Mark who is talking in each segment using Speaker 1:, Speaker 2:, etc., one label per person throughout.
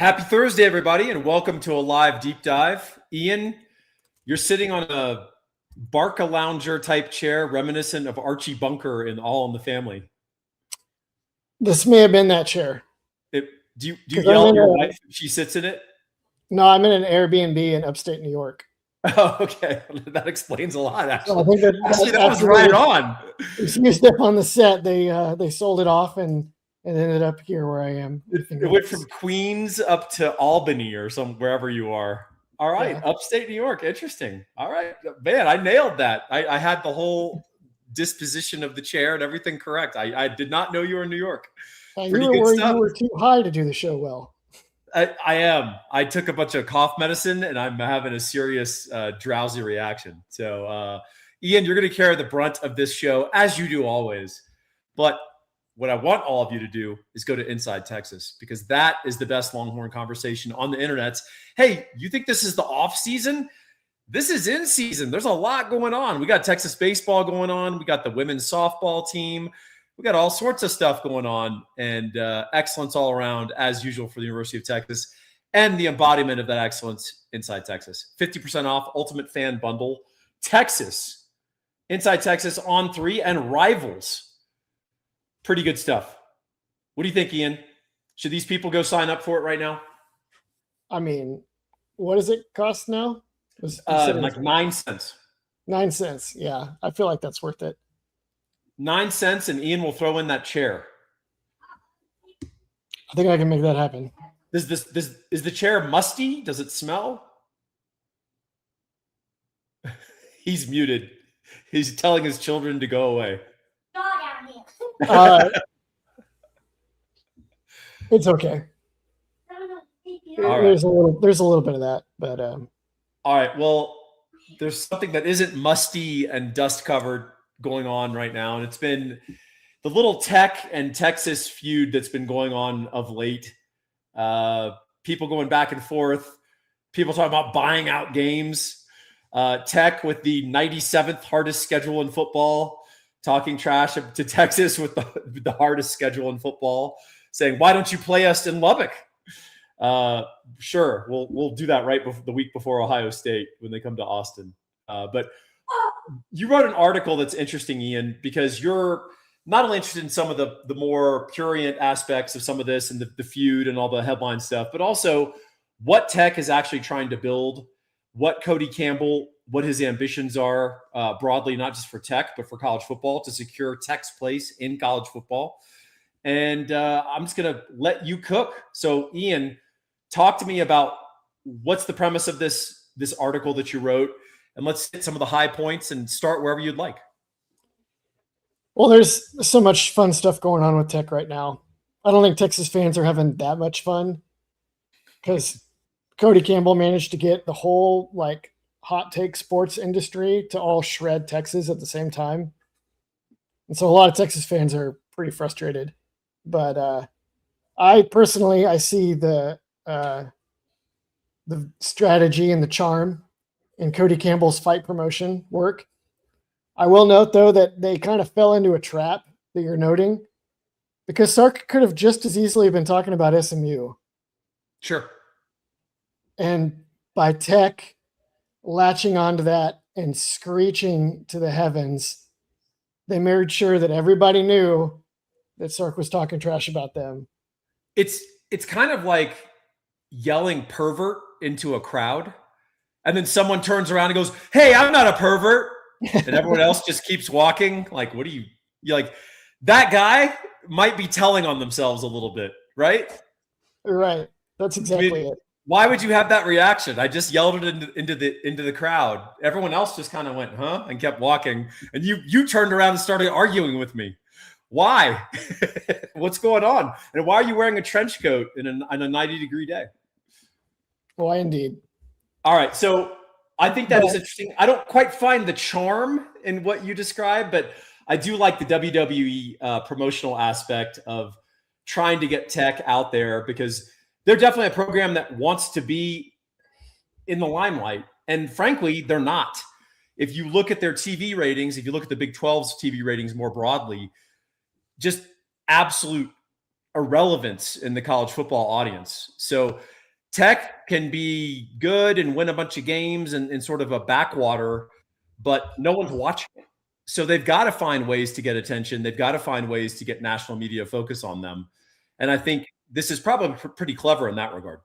Speaker 1: Happy Thursday, everybody, and welcome to a live deep dive. Ian, you're sitting on a Barca-lounger type chair reminiscent of Archie Bunker in All in the Family.
Speaker 2: This may have been that chair.
Speaker 1: Do you yell at your wife if she sits in it?
Speaker 2: No, I'm in an Airbnb in upstate New York.
Speaker 1: Oh, okay. That explains a lot, actually.
Speaker 2: So I think
Speaker 1: that was right on.
Speaker 2: It's used up on the set. They sold it off and ended up here where I am.
Speaker 1: It went from Queens up to Albany or wherever you are. All right. Yeah. Upstate New York. Interesting. All right. Man, I nailed that. I had the whole disposition of the chair and everything correct. I did not know you were in New York.
Speaker 2: You were worried you were too high to do the show well.
Speaker 1: I am. I took a bunch of cough medicine and I'm having a serious drowsy reaction. So, Ian, you're going to carry the brunt of this show as you do always. But what I want all of you to do is go to Inside Texas, because that is the best Longhorn conversation on the internet. Hey, you think this is the off season? This is in season. There's a lot going on. We got Texas baseball going on. We got the women's softball team. We got all sorts of stuff going on, and excellence all around, as usual, for the University of Texas, and the embodiment of that excellence, Inside Texas. 50% off Ultimate Fan Bundle. Texas, Inside Texas on 3, and Rivals. Pretty good stuff. What do you think, Ian? Should these people go sign up for it right now?
Speaker 2: I mean, what does it cost now?
Speaker 1: Like 9 cents.
Speaker 2: 9 cents. Yeah, I feel like that's worth it.
Speaker 1: 9 cents, and Ian will throw in that chair.
Speaker 2: I think I can make that happen.
Speaker 1: Is the chair musty? Does it smell? He's muted. He's telling his children to go away.
Speaker 2: It's okay. There's a little bit of that, but
Speaker 1: all right. Well, there's something that isn't musty and dust covered going on right now, and it's been the little Tech and Texas feud that's been going on of late. People going back and forth, people talking about buying out games. Tech with the 97th hardest schedule in football, talking trash to Texas with the hardest schedule in football, saying, why don't you play us in Lubbock? Sure, we'll do that right the week before Ohio State when they come to Austin. But you wrote an article that's interesting, Ian, because you're not only interested in some of the more prurient aspects of some of this and the feud and all the headline stuff, but also what Tech is actually trying to build, what Cody Campbell, what his ambitions are broadly, not just for Tech, but for college football, to secure Tech's place in college football. And I'm just going to let you cook. So, Ian, talk to me about what's the premise of this article that you wrote, and let's hit some of the high points and start wherever you'd like.
Speaker 2: Well, there's so much fun stuff going on with Tech right now. I don't think Texas fans are having that much fun because Cody Campbell managed to get the whole hot take sports industry to all shred Texas at the same time. And so a lot of Texas fans are pretty frustrated. But I see the strategy and the charm in Cody Campbell's fight promotion work. I will note, though, that they kind of fell into a trap that you're noting, because Sark could have just as easily been talking about SMU.
Speaker 1: Sure.
Speaker 2: And by Tech latching onto that and screeching to the heavens, they made sure that everybody knew that Sark was talking trash about them.
Speaker 1: It's kind of like yelling pervert into a crowd, and then someone turns around and goes, hey, I'm not a pervert. And everyone else just keeps walking. Like, what are you like? That guy might be telling on themselves a little bit, right?
Speaker 2: Right. That's exactly it.
Speaker 1: Why would you have that reaction? I just yelled it into the crowd. Everyone else just kind of went, huh? And kept walking. And you turned around and started arguing with me. Why? What's going on? And why are you wearing a trench coat in a 90-degree day?
Speaker 2: Why indeed.
Speaker 1: All right. So I think that is interesting. I don't quite find the charm in what you described, but I do like the WWE promotional aspect of trying to get Tech out there, because they're definitely a program that wants to be in the limelight. And frankly, they're not. If you look at their TV ratings, if you look at the Big 12's TV ratings more broadly, just absolute irrelevance in the college football audience. So Tech can be good and win a bunch of games and sort of a backwater, but no one's watching it. So they've got to find ways to get attention. They've got to find ways to get national media focus on them. And I think this is probably pretty clever in that regard.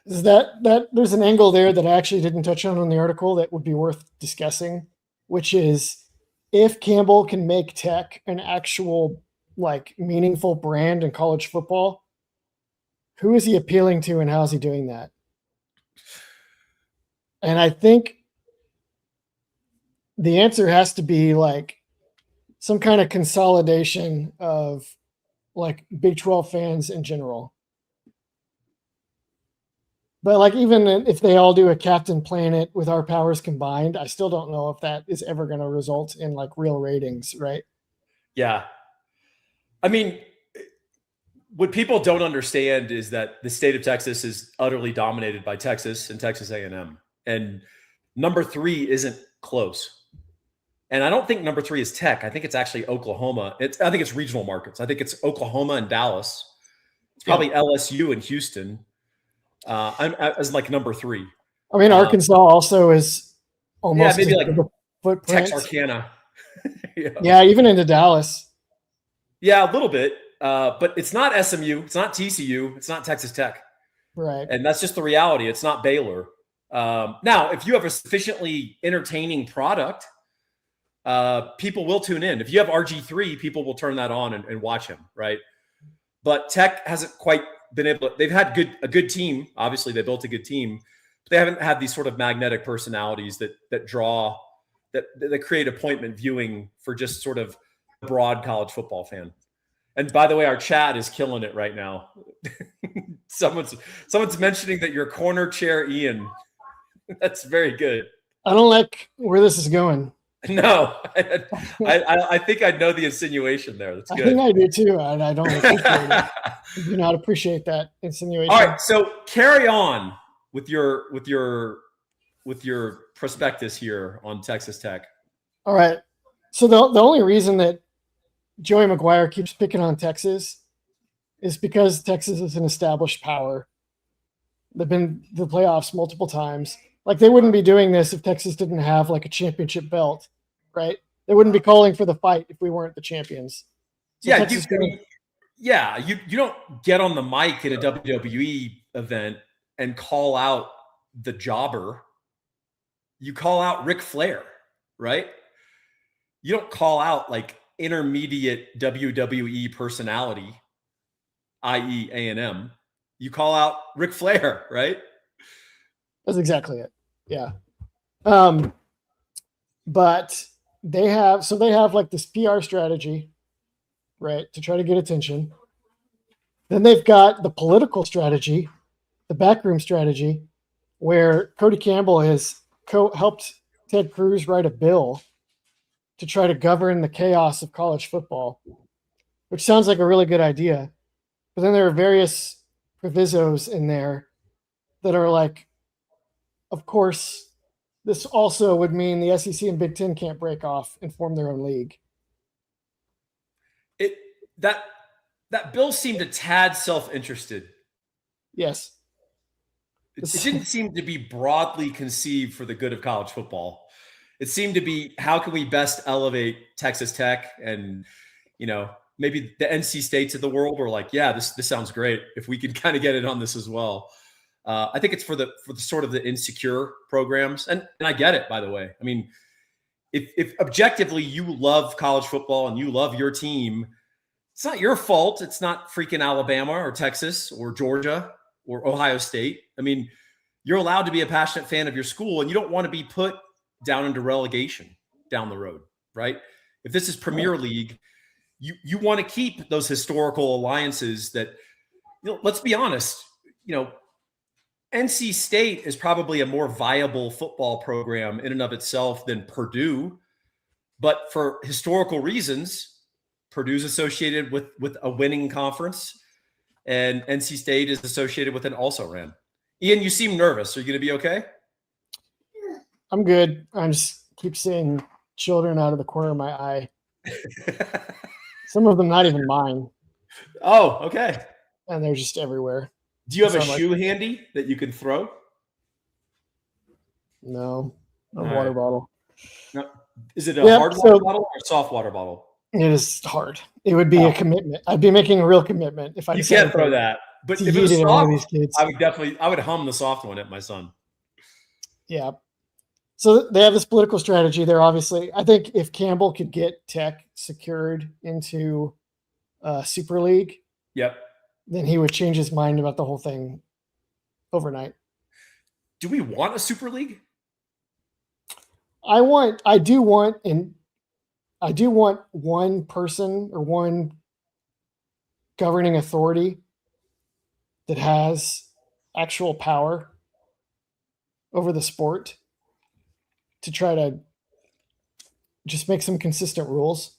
Speaker 2: Is that there's an angle there that I actually didn't touch on in the article that would be worth discussing, which is if Campbell can make Tech an actual like meaningful brand in college football, who is he appealing to and how is he doing that? And I think the answer has to be like some kind of consolidation of like Big 12 fans in general. But like even if they all do a Captain Planet with our powers combined, I still don't know if that is ever going to result in like real ratings, right?
Speaker 1: Yeah. I mean, what people don't understand is that the state of Texas is utterly dominated by Texas and Texas A&M. And number 3 isn't close. And I don't think number 3 is Tech. I think it's actually Oklahoma. I think it's regional markets. I think it's Oklahoma and Dallas. It's probably LSU and Houston. I'm as like number 3.
Speaker 2: I mean, Arkansas also is almost
Speaker 1: maybe like
Speaker 2: footprint.
Speaker 1: Texarkana.
Speaker 2: Yeah, even into Dallas.
Speaker 1: Yeah, a little bit. But it's not SMU. It's not TCU. It's not Texas Tech.
Speaker 2: Right.
Speaker 1: And that's just the reality. It's not Baylor. Now, if you have a sufficiently entertaining product, people will tune in. If you have RG3, people will turn that on and watch him, right? But Tech hasn't quite been able to. They've had a good team. Obviously, they built a good team. But they haven't had these sort of magnetic personalities that draw, that create appointment viewing for just sort of a broad college football fan. And by the way, our chat is killing it right now. Someone's mentioning that your corner chair, Ian. That's very good.
Speaker 2: I don't like where this is going.
Speaker 1: No, I think I know the insinuation there. That's good.
Speaker 2: I think I do too, and I don't appreciate it. I do not appreciate that insinuation.
Speaker 1: All right, so carry on with your prospectus here on Texas Tech.
Speaker 2: All right. So the only reason that Joey McGuire keeps picking on Texas is because Texas is an established power. They've been to the playoffs multiple times. Like they wouldn't be doing this if Texas didn't have like a championship belt, right? They wouldn't be calling for the fight if we weren't the champions. So
Speaker 1: yeah, you don't get on the mic at a WWE event and call out the jobber. You call out Ric Flair, right? You don't call out like intermediate WWE personality, i.e. A&M. You call out Ric Flair, right?
Speaker 2: That's exactly it. Yeah. But they have like this PR strategy, right, to try to get attention. Then they've got the political strategy, the backroom strategy, where Cody Campbell has helped Ted Cruz write a bill to try to govern the chaos of college football, which sounds like a really good idea. But then there are various provisos in there that are like, of course, this also would mean the SEC and Big Ten can't break off and form their own league.
Speaker 1: That bill seemed a tad self-interested.
Speaker 2: Yes.
Speaker 1: It didn't seem to be broadly conceived for the good of college football. It seemed to be, how can we best elevate Texas Tech and, maybe the NC States of the world were like, yeah, this sounds great. If we could kind of get it on this as well. I think it's for the sort of the insecure programs. And I get it, by the way. I mean, if objectively you love college football and you love your team, it's not your fault. It's not freaking Alabama or Texas or Georgia or Ohio State. I mean, you're allowed to be a passionate fan of your school and you don't want to be put down into relegation down the road, right? If this is Premier League, you want to keep those historical alliances that, let's be honest, NC State is probably a more viable football program in and of itself than Purdue. But for historical reasons, Purdue's associated with a winning conference and NC State is associated with an also ran. Ian, you seem nervous. Are you going to be okay?
Speaker 2: I'm good. I just keep seeing children out of the corner of my eye. Some of them not even mine,
Speaker 1: Oh, okay.
Speaker 2: and they're just everywhere.
Speaker 1: Do you have
Speaker 2: So
Speaker 1: a
Speaker 2: I'm like,
Speaker 1: shoe handy that you can throw?
Speaker 2: no, a
Speaker 1: All
Speaker 2: water
Speaker 1: right.
Speaker 2: bottle.
Speaker 1: No. Is it a
Speaker 2: Yep.
Speaker 1: hard water
Speaker 2: So
Speaker 1: bottle or a soft water bottle?
Speaker 2: it is hard. It would be a
Speaker 1: Oh,
Speaker 2: commitment. I'd be making a real commitment if I
Speaker 1: you
Speaker 2: decided
Speaker 1: can't throw
Speaker 2: to
Speaker 1: that. But if it
Speaker 2: yeet
Speaker 1: was
Speaker 2: it at one of
Speaker 1: soft,
Speaker 2: these kids.
Speaker 1: I would hum the soft one at my son.
Speaker 2: Yeah. So they have this political strategy. They're obviously, I think if Campbell could get Tech secured into Super League,
Speaker 1: Yep.
Speaker 2: then he would change his mind about the whole thing overnight.
Speaker 1: Do we want a Super League?
Speaker 2: I do want one person or one governing authority that has actual power over the sport to try to just make some consistent rules.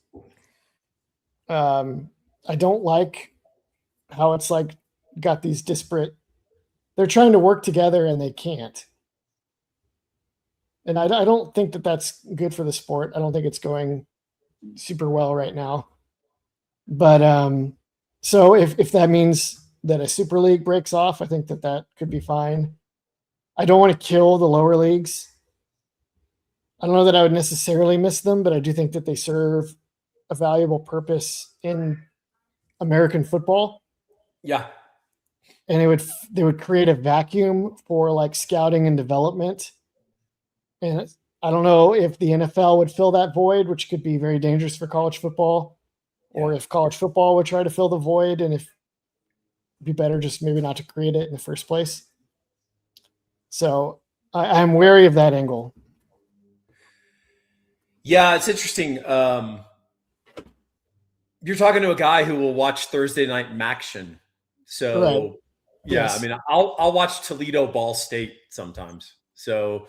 Speaker 2: I don't like how it's like got these disparate. They're trying to work together and they can't. And I don't think that that's good for the sport. I don't think it's going super well right now. But so if that means that a Super League breaks off, I think that could be fine. I don't want to kill the lower leagues. I don't know that I would necessarily miss them, but I do think that they serve a valuable purpose in American football.
Speaker 1: Yeah.
Speaker 2: And they would create a vacuum for like scouting and development. And I don't know if the NFL would fill that void, which could be very dangerous for college football, or if college football would try to fill the void, and if it'd be better just maybe not to create it in the first place. So I'm wary of that angle.
Speaker 1: Yeah, it's interesting. You're talking to a guy who will watch Thursday Night Maction. So
Speaker 2: Right.
Speaker 1: yeah,
Speaker 2: Yes.
Speaker 1: I mean, I'll watch Toledo Ball State sometimes. So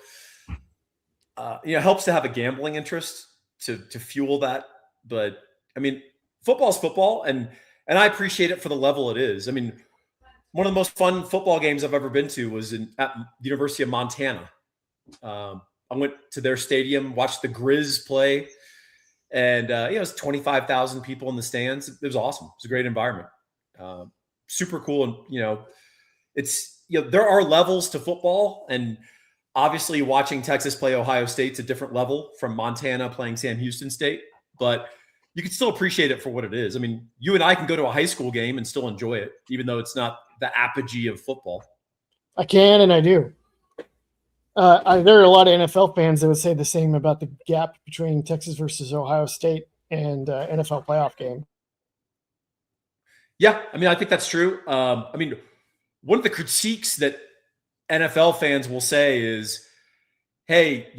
Speaker 1: it helps to have a gambling interest to fuel that. But I mean, football's football, and I appreciate it for the level it is. I mean, one of the most fun football games I've ever been to was at the University of Montana. I went to their stadium, watched the Grizz play, and it was 25,000 people in the stands. It was awesome. It was a great environment. Super cool. And, it's, there are levels to football, and obviously watching Texas play Ohio State's a different level from Montana playing Sam Houston State, but you can still appreciate it for what it is. I mean, you and I can go to a high school game and still enjoy it, even though it's not the apogee of football.
Speaker 2: I can, and I do. There are a lot of NFL fans that would say the same about the gap between Texas versus Ohio State and NFL playoff game.
Speaker 1: Yeah, I mean, I think that's true. I mean, one of the critiques that NFL fans will say is, hey,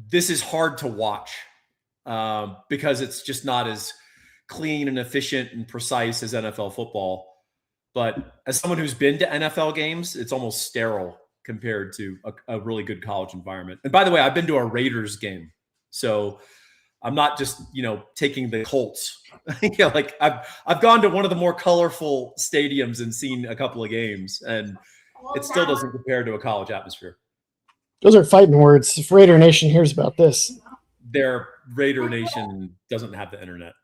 Speaker 1: this is hard to watch because it's just not as clean and efficient and precise as NFL football. But as someone who's been to NFL games, it's almost sterile compared to a really good college environment. And by the way, I've been to a Raiders game, so I'm not just taking the Colts. Like I've gone to one of the more colorful stadiums and seen a couple of games, and it still doesn't compare to a college atmosphere.
Speaker 2: Those are fighting words. If Raider Nation hears about this,
Speaker 1: their Raider Nation doesn't have the internet.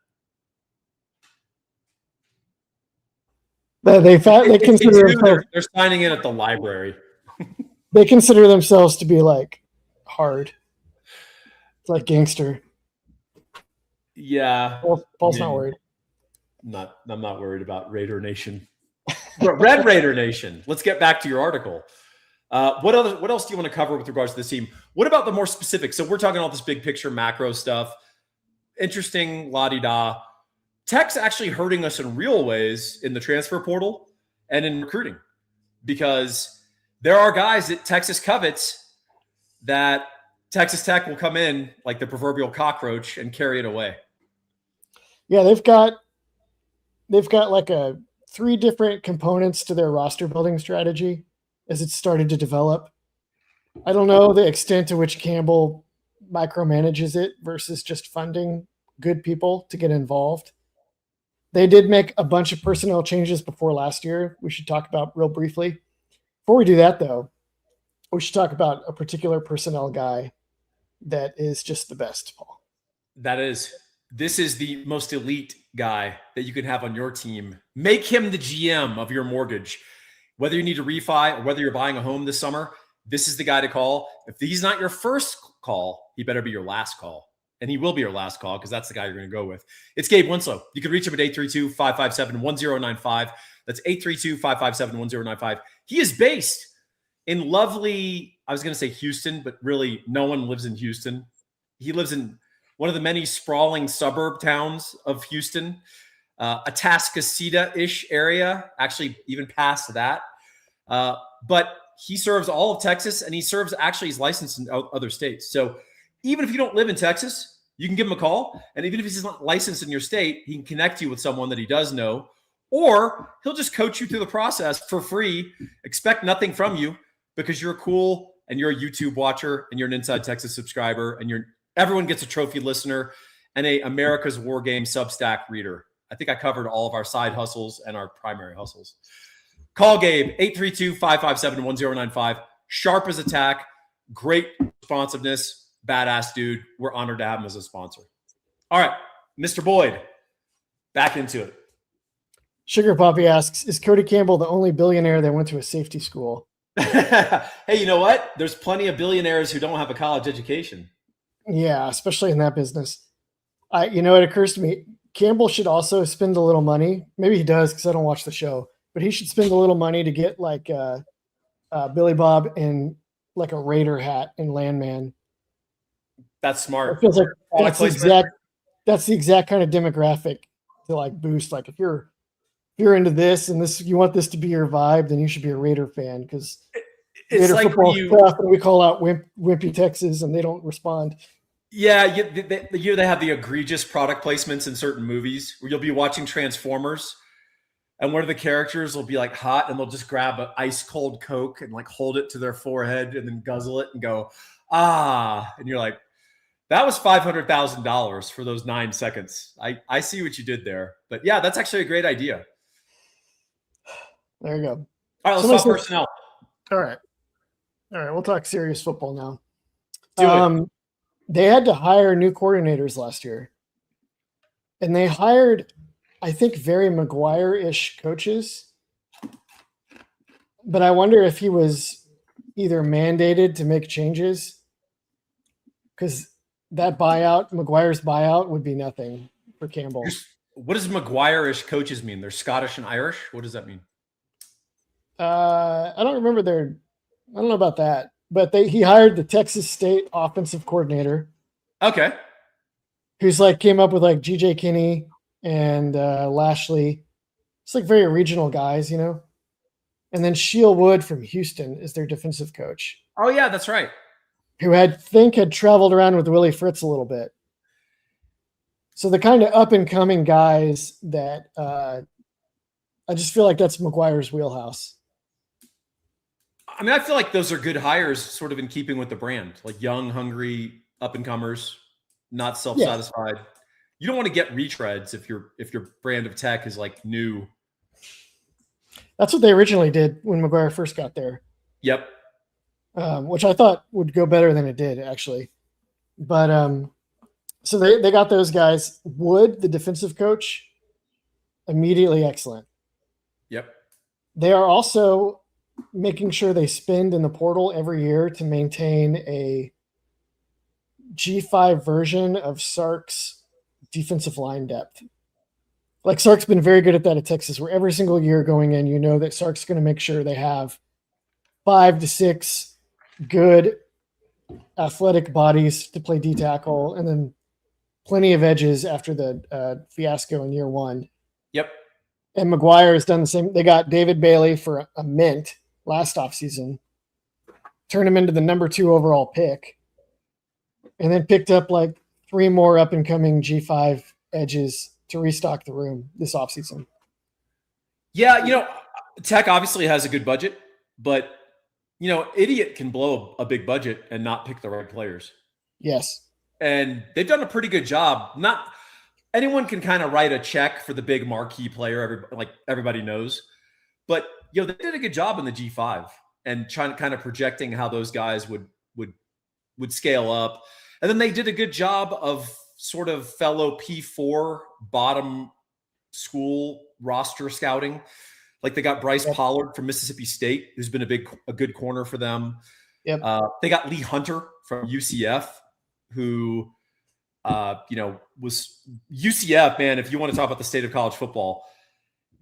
Speaker 2: They consider themselves,
Speaker 1: they're signing in at the library.
Speaker 2: They consider themselves to be like hard. It's like gangster.
Speaker 1: Yeah,
Speaker 2: Paul's not worried.
Speaker 1: I'm not worried about Raider Nation. Red Raider Nation. Let's get back to your article. What else do you want to cover with regards to this team? What about the more specific? So we're talking all this big picture macro stuff. Interesting, la-di-da. Tech's actually hurting us in real ways in the transfer portal and in recruiting, because there are guys that Texas covets that Texas Tech will come in like the proverbial cockroach and carry it away.
Speaker 2: Yeah, they've got like 3 different components to their roster building strategy as it's started to develop. I don't know the extent to which Campbell micromanages it versus just funding good people to get involved. They did make a bunch of personnel changes before last year. We should talk about real briefly. Before we do that, though, we should talk about a particular personnel guy that is just the best, Paul.
Speaker 1: That is. This is the most elite guy that you can have on your team. Make him the GM of your mortgage. Whether you need to refi or whether you're buying a home this summer, this is the guy to call. If he's not your first call, he better be your last call. And he will be your last call because that's the guy you're going to go with. It's Gabe Winslow. You can reach him at 832-557-1095. That's 832-557-1095. He is based in lovely, I was going to say Houston, but really no one lives in Houston. He lives in one of the many sprawling suburb towns of Houston, Atascocita-ish area, actually even past that. But he serves all of Texas, and he serves, actually, he's licensed in other states. So even if you don't live in Texas, you can give him a call. And even if he's not licensed in your state, he can connect you with someone that he does know, or he'll just coach you through the process for free. Expect nothing from you because you're cool and you're a YouTube watcher and you're an Inside Texas subscriber and everyone gets a trophy listener and a America's War Game Substack reader. I think I covered all of our side hustles and our primary hustles. Call Gabe, 832-557-1095. Sharp as attack, great responsiveness, badass dude. We're honored to have him as a sponsor. All right, Mr. Boyd, back into it.
Speaker 2: Sugar Poppy asks, is Cody Campbell the only billionaire that went to a safety school?
Speaker 1: Hey, you know what? There's plenty of billionaires who don't have a college education.
Speaker 2: Yeah, especially in that business. It occurs to me, Campbell should also spend a little money. Maybe he does because I don't watch the show, but he should spend a little money to get like Billy Bob and like a Raider hat and Landman.
Speaker 1: That's smart.
Speaker 2: It feels like that's the exact kind of demographic to like boost. Like if you're into this and this, you want this to be your vibe, then you should be a Raider fan because Raider
Speaker 1: like
Speaker 2: football stuff, and we call out Wimpy Texas and they don't respond.
Speaker 1: Yeah, they have the egregious product placements in certain movies where you'll be watching Transformers and one of the characters will be like hot and they'll just grab an ice cold Coke and like hold it to their forehead and then guzzle it and go, ah. And you're like, that was $500,000 for those 9 seconds. I see what you did there. But yeah, that's actually a great idea.
Speaker 2: There you go.
Speaker 1: All right, let's talk personnel.
Speaker 2: All right. We'll talk serious football now.
Speaker 1: Do it.
Speaker 2: They had to hire new coordinators last year. And they hired, I think, very McGuire-ish coaches. But I wonder if he was either mandated to make changes. Because that McGuire's buyout, would be nothing for Campbell.
Speaker 1: What does McGuire-ish coaches mean? They're Scottish and Irish? What does that mean?
Speaker 2: I don't remember I don't know about that. But he hired the Texas State offensive coordinator.
Speaker 1: Okay.
Speaker 2: Who's like came up with like G.J. Kinney and Lashley. It's like very regional guys, you know. And then Sheil Wood from Houston is their defensive coach.
Speaker 1: Oh yeah, that's right.
Speaker 2: Who had traveled around with Willie Fritz a little bit. So the kind of up and coming guys that I just feel like that's McGuire's wheelhouse.
Speaker 1: I mean, I feel like those are good hires, sort of in keeping with the brand, like young, hungry, up and comers, not self-satisfied. Yeah. You don't want to get retreads if your brand of tech is like new.
Speaker 2: That's what they originally did when McGuire first got there.
Speaker 1: Yep.
Speaker 2: Which I thought would go better than it did, actually. But so they got those guys. Wood, the defensive coach, immediately excellent.
Speaker 1: Yep.
Speaker 2: They are also making sure they spend in the portal every year to maintain a G5 version of Sark's defensive line depth. Like Sark's been very good at that at Texas, where every single year going in, you know that Sark's going to make sure they have 5 to 6 good athletic bodies to play D tackle, and then plenty of edges after the fiasco in year one.
Speaker 1: Yep.
Speaker 2: And McGuire has done the same. They got David Bailey for a mint last offseason, turned him into the number 2 overall pick, and then picked up like 3 more up and coming G5 edges to restock the room this offseason.
Speaker 1: Yeah, you know, Tech obviously has a good budget, but you know, idiot can blow a big budget and not pick the right players.
Speaker 2: Yes.
Speaker 1: And they've done a pretty good job. Not anyone can kind of write a check for the big marquee player, everybody knows. But you know, they did a good job in the G5 and trying to kind of projecting how those guys would scale up. And then they did a good job of sort of fellow P4 bottom school roster scouting. Like they got Bryce Pollard from Mississippi State, who's been a good corner for them.
Speaker 2: Yep.
Speaker 1: They got Lee Hunter from UCF, who, was UCF, man. If you want to talk about the state of college football,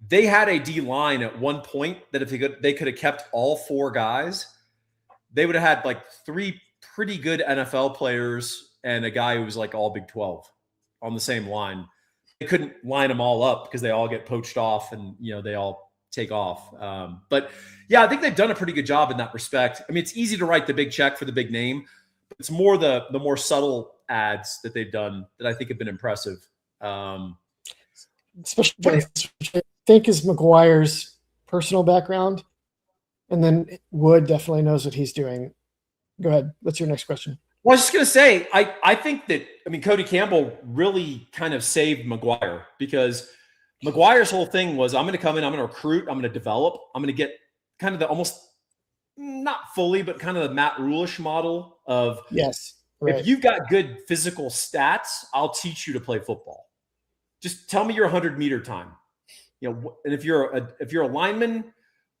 Speaker 1: they had a D line at one point that if they could have kept all 4 guys, they would have had like 3 pretty good NFL players and a guy who was like all Big 12 on the same line. They couldn't line them all up because they all get poached off and, they all take off. But yeah, I think they've done a pretty good job in that respect. I mean, it's easy to write the big check for the big name, but it's more the more subtle ads that they've done that I think have been impressive.
Speaker 2: Especially which I think is McGuire's personal background. And then Wood definitely knows what he's doing. Go ahead. What's your next question?
Speaker 1: Well, I was just going to say, I think that, Cody Campbell really kind of saved McGuire because McGuire's whole thing was, I'm going to come in, I'm going to recruit, I'm going to develop, I'm going to get kind of the almost not fully, but kind of the Matt Rulish model of,
Speaker 2: yes, right.
Speaker 1: If you've got good physical stats, I'll teach you to play football. Just tell me your 100-meter time. And if you're a lineman,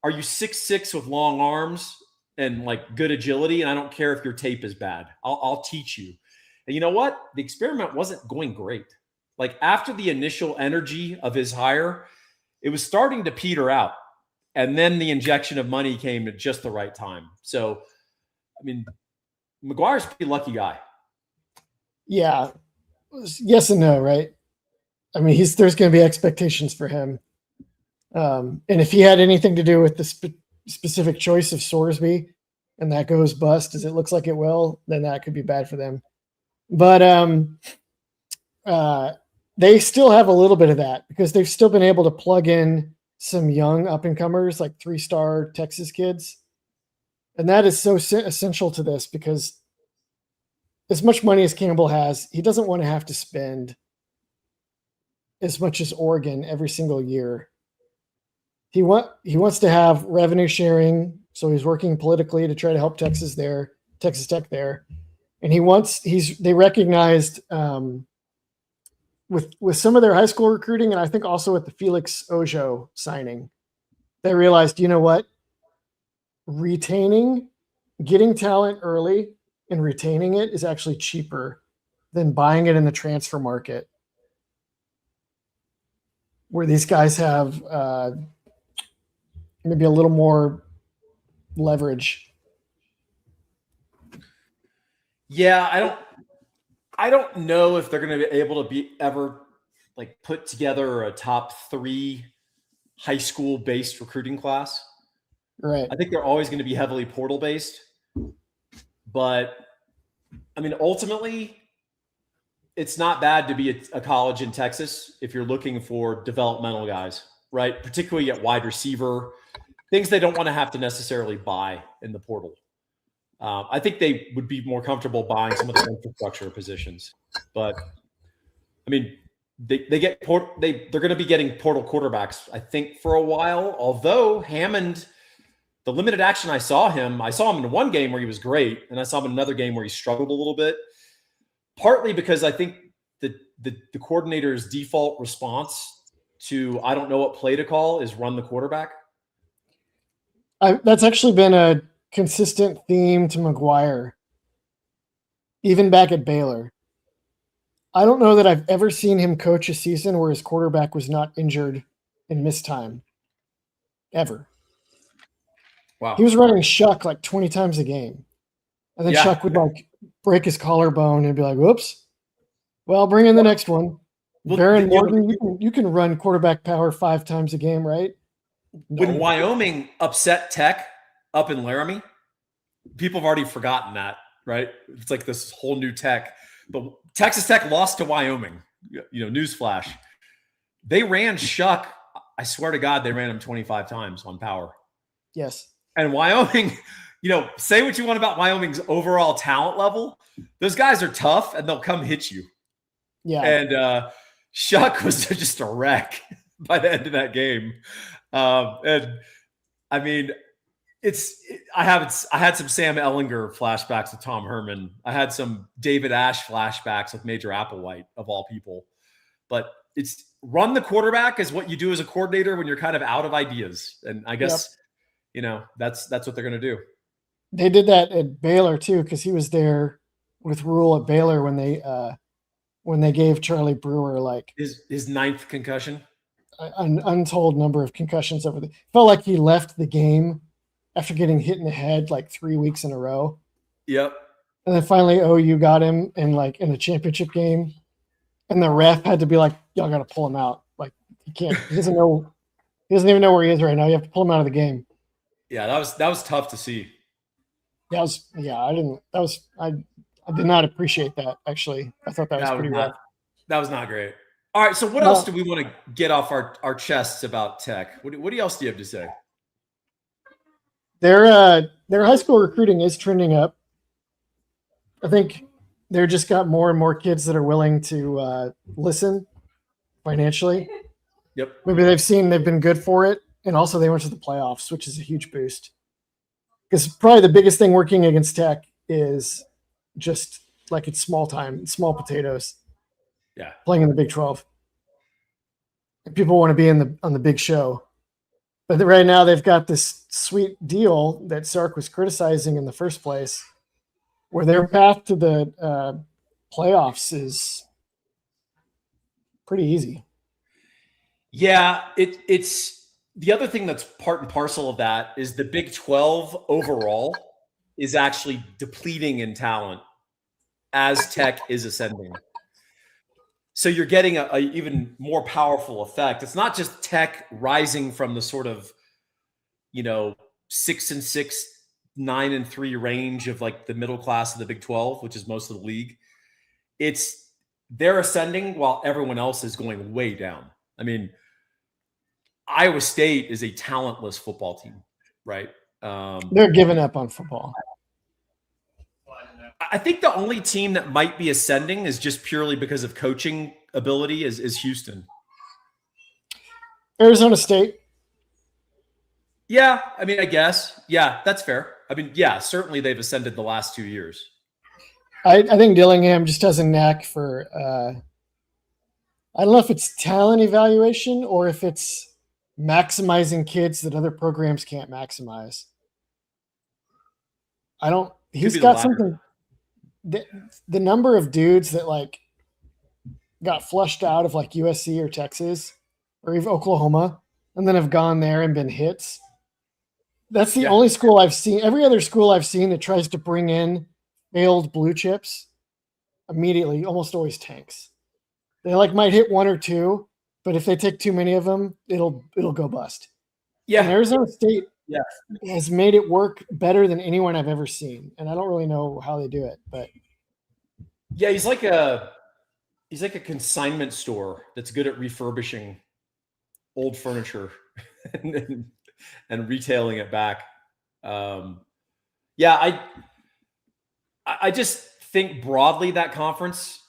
Speaker 1: are you 6'6" with long arms and like good agility? And I don't care if your tape is bad. I'll teach you. And you know what? The experiment wasn't going great. Like after the initial energy of his hire, it was starting to peter out. And then the injection of money came at just the right time. So, McGuire's a pretty lucky guy.
Speaker 2: Yeah. Yes and no, right? There's going to be expectations for him. And if he had anything to do with the specific choice of Sorsby and that goes bust, as it looks like it will, then that could be bad for them. But they still have a little bit of that because they've still been able to plug in some young up-and-comers like 3-star Texas kids. And that is so essential to this because as much money as Campbell has, he doesn't want to have to spend as much as Oregon every single year. He wants to have revenue sharing, so he's working politically to try to help Texas Tech there. And they recognized with some of their high school recruiting, and I think also with the Felix Ojo signing, they realized, you know what? Getting talent early and retaining it is actually cheaper than buying it in the transfer market, where these guys have maybe a little more leverage.
Speaker 1: Yeah, I don't know if they're going to be able to be ever like put together a top 3 high school based recruiting class.
Speaker 2: Right.
Speaker 1: I think they're always going to be heavily portal based, but ultimately it's not bad to be a college in Texas if you're looking for developmental guys, right? Particularly at wide receiver, things they don't want to have to necessarily buy in the portal. I think they would be more comfortable buying some of the infrastructure positions, but they're going to be getting portal quarterbacks, I think, for a while. Although Hammond, the limited action I saw him in one game where he was great, and I saw him in another game where he struggled a little bit. Partly because I think the coordinator's default response to I don't know what play to call is run the quarterback.
Speaker 2: That's actually been a consistent theme to McGuire, even back at Baylor. I don't know that I've ever seen him coach a season where his quarterback was not injured and missed time. Ever.
Speaker 1: Wow.
Speaker 2: He was running Shuck like 20 times a game. And then Shuck would like break his collarbone and be like, whoops. Well, bring in the next one. Well, Baron Morton, you can run quarterback power 5 times a game, right?
Speaker 1: When Wyoming upset Tech up in Laramie, people have already forgotten that, right? It's like this whole new Tech. But Texas Tech lost to Wyoming. Newsflash. They ran Shuck. I swear to God, they ran him 25 times on power.
Speaker 2: Yes.
Speaker 1: And Wyoming, say what you want about Wyoming's overall talent level. Those guys are tough and they'll come hit you.
Speaker 2: Yeah.
Speaker 1: And Shuck was just a wreck by the end of that game. I had some Sam Ellinger flashbacks with Tom Herman. I had some David Ash flashbacks with Major Applewhite of all people. But it's run the quarterback is what you do as a coordinator when you're kind of out of ideas. And I guess, that's what they're going to do.
Speaker 2: They did that at Baylor too, because he was there with Rule at Baylor when they gave Charlie Brewer like
Speaker 1: his ninth concussion,
Speaker 2: an untold number of concussions over the. Felt like he left the game after getting hit in the head like 3 weeks in a row.
Speaker 1: Yep.
Speaker 2: And then finally OU got him in a championship game, and the ref had to be like, "Y'all got to pull him out. Like he can't. He doesn't know. He doesn't even know where he is right now. You have to pull him out of the game."
Speaker 1: Yeah, that was tough to see.
Speaker 2: I did not appreciate that, actually. I thought that was pretty rough.
Speaker 1: That was not great. All right, so what else do we want to get off our chests about Tech? What else do you have to say?
Speaker 2: Their high school recruiting is trending up. I think they're just got more and more kids that are willing to listen financially.
Speaker 1: Yep.
Speaker 2: Maybe they've been good for it, and also they went to the playoffs, which is a huge boost. Because probably the biggest thing working against Tech is just like it's small potatoes.
Speaker 1: Yeah.
Speaker 2: Playing in the Big 12. And people want to be on the big show. But right now they've got this sweet deal that Sark was criticizing in the first place, where their path to the playoffs is pretty easy.
Speaker 1: Yeah, it's the other thing that's part and parcel of that is the Big 12 overall is actually depleting in talent as Tech is ascending. So you're getting a even more powerful effect. It's not just Tech rising from the sort of, 6-6, 9-3 range of like the middle class of the Big 12, which is most of the league. They're ascending while everyone else is going way down. I mean, Iowa State is a talentless football team, right?
Speaker 2: They're giving up on football.
Speaker 1: I think the only team that might be ascending is just purely because of coaching ability is Houston.
Speaker 2: Arizona State.
Speaker 1: Yeah, I mean, I guess. Yeah, that's fair. I mean, yeah, certainly they've ascended the last 2 years.
Speaker 2: I think Dillingham just has a knack for I don't know if it's talent evaluation or if it's maximizing kids that other programs can't maximize. He's got something. The number of dudes that like got flushed out of like USC or Texas or even Oklahoma and then have gone there and been hits. That's the only school I've seen. Every other school I've seen that tries to bring in failed blue chips immediately almost always tanks. They like might hit one or two, but if they take too many of them, it'll go bust.
Speaker 1: Yeah.
Speaker 2: And Arizona State has made it work better than anyone I've ever seen. And I don't really know how they do it, but
Speaker 1: yeah, he's like a consignment store that's good at refurbishing old furniture and retailing it back. I just think broadly that conference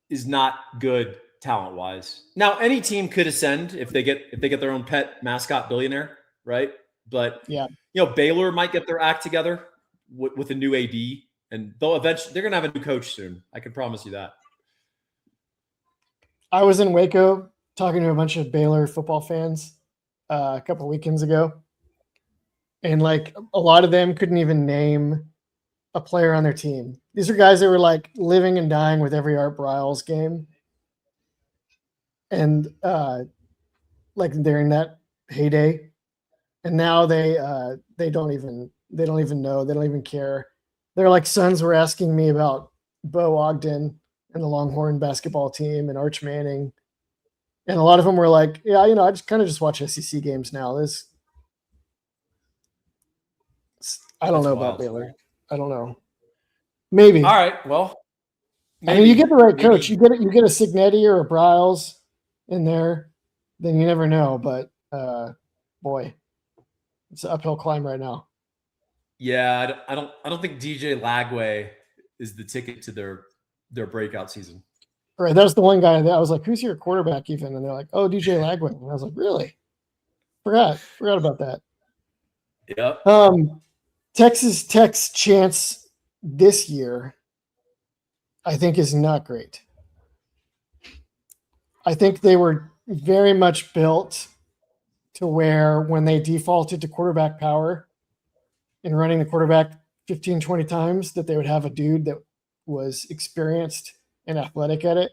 Speaker 1: is not good talent-wise. Now, any team could ascend if they get their own pet mascot billionaire, right? But Baylor might get their act together with a new AD, and they're going to have a new coach soon. I can promise you that.
Speaker 2: I was in Waco talking to a bunch of Baylor football fans a couple of weekends ago, and like a lot of them couldn't even name a player on their team. These are guys that were like living and dying with every Art Briles game. And like during that heyday. And now they don't even know, they don't even care. Their like sons were asking me about Bo Ogden and the Longhorn basketball team and Arch Manning. And a lot of them were like, yeah, I just kind of just watch SEC games now. I don't know about Baylor. I don't know. Maybe.
Speaker 1: All right. Well,
Speaker 2: maybe, I mean, you get the right coach. You get a Signetti or a Briles in there, then you never know. But boy, it's an uphill climb right now.
Speaker 1: Yeah, I don't think DJ Lagway is the ticket to their breakout season.
Speaker 2: Right, that was the one guy that I was like, "Who's your quarterback?" Even, and they're like, "Oh, DJ Lagway." And I was like, "Really? Forgot about that."
Speaker 1: Yep.
Speaker 2: Texas Tech's chance this year, I think, is not great. I think they were very much built to where when they defaulted to quarterback power and running the quarterback 15, 20 times, that they would have a dude that was experienced and athletic at it.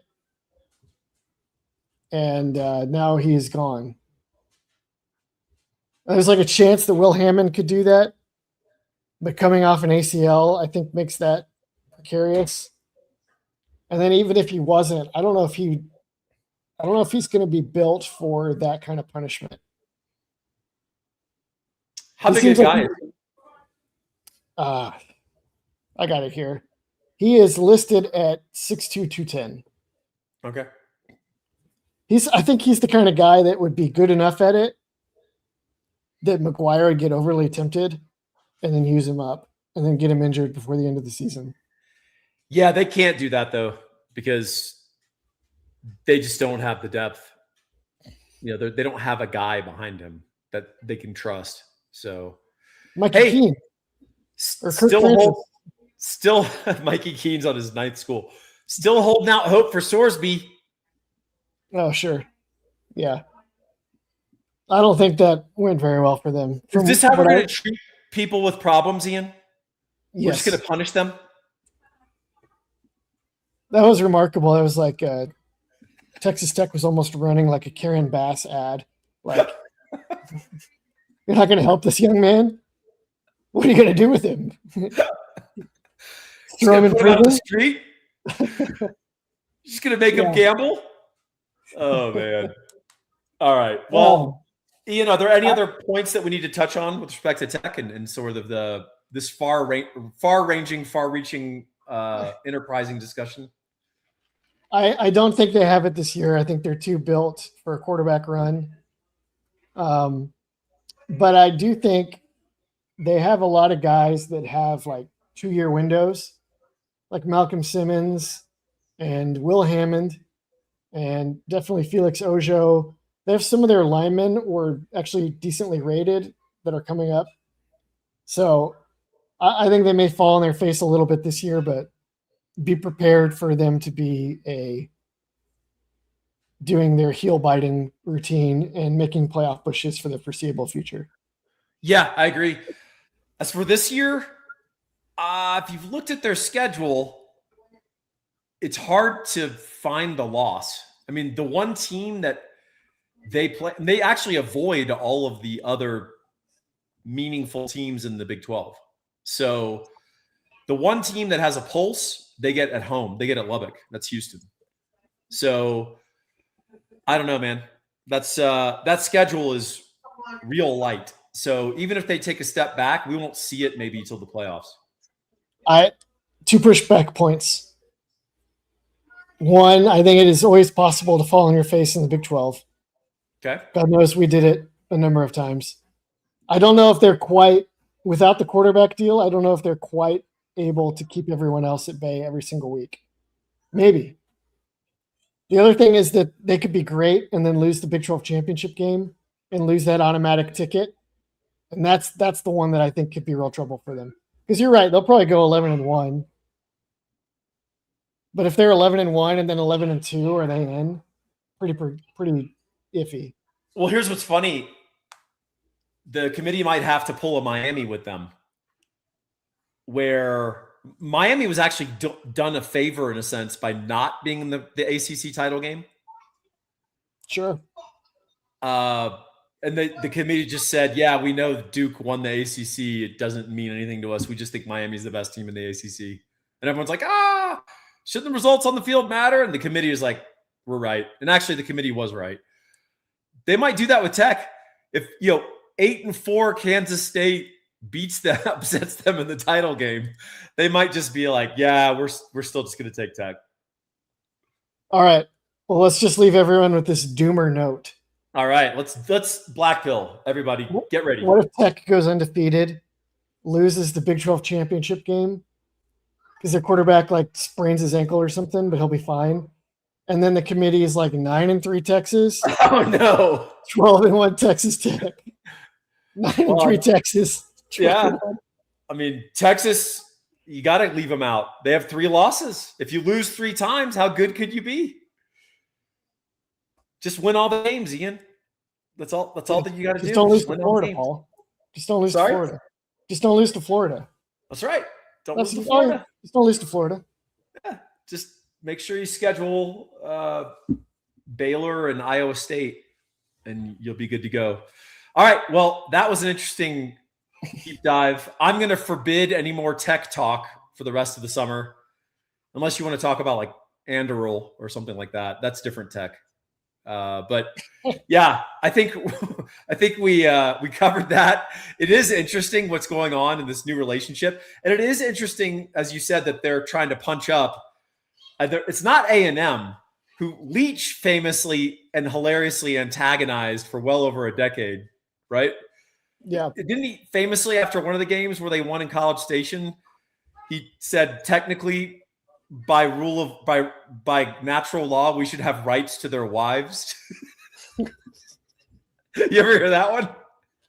Speaker 2: And now he's gone. There's like a chance that Will Hammond could do that, but coming off an ACL, I think makes that precarious. And then even if he wasn't, I don't know if he's going to be built for that kind of punishment.
Speaker 1: How big a guy?
Speaker 2: I got it here. He is listed at 6'2", 210.
Speaker 1: Okay.
Speaker 2: I think he's the kind of guy that would be good enough at it that McGuire would get overly tempted and then use him up and then get him injured before the end of the season.
Speaker 1: Yeah, they can't do that though, because they just don't have the depth. You know, they don't have a guy behind him that they can trust. So,
Speaker 2: Mikey Keene.
Speaker 1: Still Mikey Keene's on his 9th school. Still holding out hope for Sorsby.
Speaker 2: Oh, sure. Yeah. I don't think that went very well for them.
Speaker 1: Is this how we're going to treat people with problems, Ian?
Speaker 2: Yes.
Speaker 1: We're just going to punish them?
Speaker 2: That was remarkable. It was like Texas Tech was almost running like a Karen Bass ad. Like, you're not going to help this young man? What are you going to do with him? Throw him in prison?
Speaker 1: The street? Just going to make him gamble? Oh, man. All right. Well, Ian, are there any other points that we need to touch on with respect to Tech and sort of this far-reaching, enterprising discussion?
Speaker 2: I don't think they have it this year. I think they're too built for a quarterback run. But I do think they have a lot of guys that have like 2-year windows, like Malcolm Simmons and Will Hammond and definitely Felix Ojo. They have some of their linemen were actually decently rated that are coming up. So I think they may fall on their face a little bit this year, but be prepared for them to be doing their heel biting routine and making playoff pushes for the foreseeable future.
Speaker 1: Yeah, I agree. As for this year, if you've looked at their schedule, it's hard to find the loss. I mean, the one team that they play, they actually avoid all of the other meaningful teams in the Big 12. So the one team that has a pulse, they get at home. They get at Lubbock. That's Houston. So I don't know, man. That's that schedule is real light. So even if they take a step back, we won't see it maybe until the playoffs.
Speaker 2: 2 pushback points. One, I think it is always possible to fall on your face in the Big 12.
Speaker 1: Okay.
Speaker 2: God knows we did it a number of times. I don't know if they're quite, without the quarterback deal, I don't know if they're quite able to keep everyone else at bay every single week. Maybe. The other thing is that they could be great and then lose the Big 12 championship game and lose that automatic ticket. And that's the one that I think could be real trouble for them. Because you're right, they'll probably go 11-1. But if they're 11-1 and then 11-2, are they in? Pretty iffy.
Speaker 1: Well, here's what's funny. The committee might have to pull a Miami with them, where Miami was actually done a favor in a sense by not being in the ACC title game.
Speaker 2: Sure.
Speaker 1: And the committee just said, yeah, we know Duke won the ACC. It doesn't mean anything to us. We just think Miami's the best team in the ACC. And everyone's like, shouldn't the results on the field matter? And the committee is like, we're right. And actually, the committee was right. They might do that with Tech. If 8-4 Kansas State beats them, upsets them in the title game, they might just be like, yeah, we're still just going to take Tech.
Speaker 2: All right. Well, let's just leave everyone with this doomer note.
Speaker 1: All right, let's black pill. Everybody, get ready.
Speaker 2: What if Tech goes undefeated, loses the Big 12 championship game because their quarterback sprains his ankle or something, but he'll be fine? And then the committee is 9-3 Texas.
Speaker 1: Oh no,
Speaker 2: 12-1 Texas Tech. 9-3 Texas.
Speaker 1: Yeah. I mean, Texas, you got to leave them out. They have 3 losses. If you lose 3 times, how good could you be? Just win all the games, Ian. That's all that you got to do.
Speaker 2: Just don't lose to Florida, Paul. Just don't lose to Florida. Just don't lose to Florida.
Speaker 1: That's right. Don't lose to Florida.
Speaker 2: Just don't lose to Florida.
Speaker 1: Yeah. Just make sure you schedule Baylor and Iowa State, and you'll be good to go. All right. Well, that was an interesting deep dive. I'm going to forbid any more tech talk for the rest of the summer, unless you want to talk about like Anduril or something like that. That's different tech. But yeah, I think we covered that. It is interesting what's going on in this new relationship, and it is interesting, as you said, that they're trying to punch up. It's not A&M, who Leach famously and hilariously antagonized for well over a decade, right?
Speaker 2: Yeah.
Speaker 1: Didn't he famously, after one of the games where they won in College Station, he said technically by natural law, we should have rights to their wives. You ever hear that one?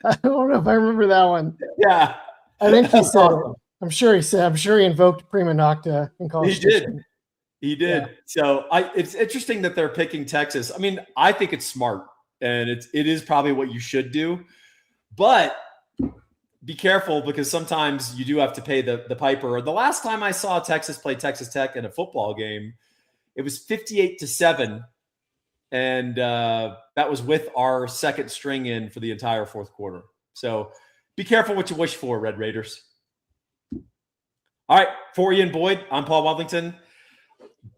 Speaker 2: I don't know if I remember that one.
Speaker 1: Yeah.
Speaker 2: I think he said it. I'm sure he invoked prima nocta in College Station.
Speaker 1: He did. Yeah. So it's interesting that they're picking Texas. I mean, I think it's smart, and it is probably what you should do. But be careful, because sometimes you do have to pay the piper. The last time I saw Texas play Texas Tech in a football game, it was 58-7. And that was with our second string in for the entire fourth quarter. So be careful what you wish for, Red Raiders. All right. For Ian Boyd, I'm Paul Wadlington.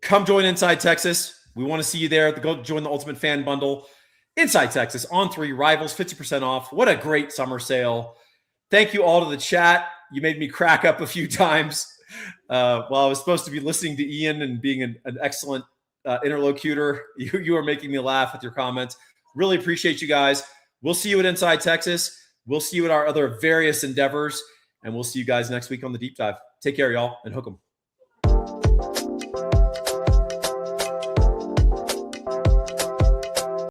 Speaker 1: Come join Inside Texas. We want to see you there. Go join the Ultimate Fan Bundle. Inside Texas, On 3 Rivals, 50% off. What a great summer sale. Thank you all to the chat. You made me crack up a few times while I was supposed to be listening to Ian and being an excellent interlocutor. You are making me laugh with your comments. Really appreciate you guys. We'll see you at Inside Texas. We'll see you at our other various endeavors, and we'll see you guys next week on the Deep Dive. Take care, y'all, and hook 'em.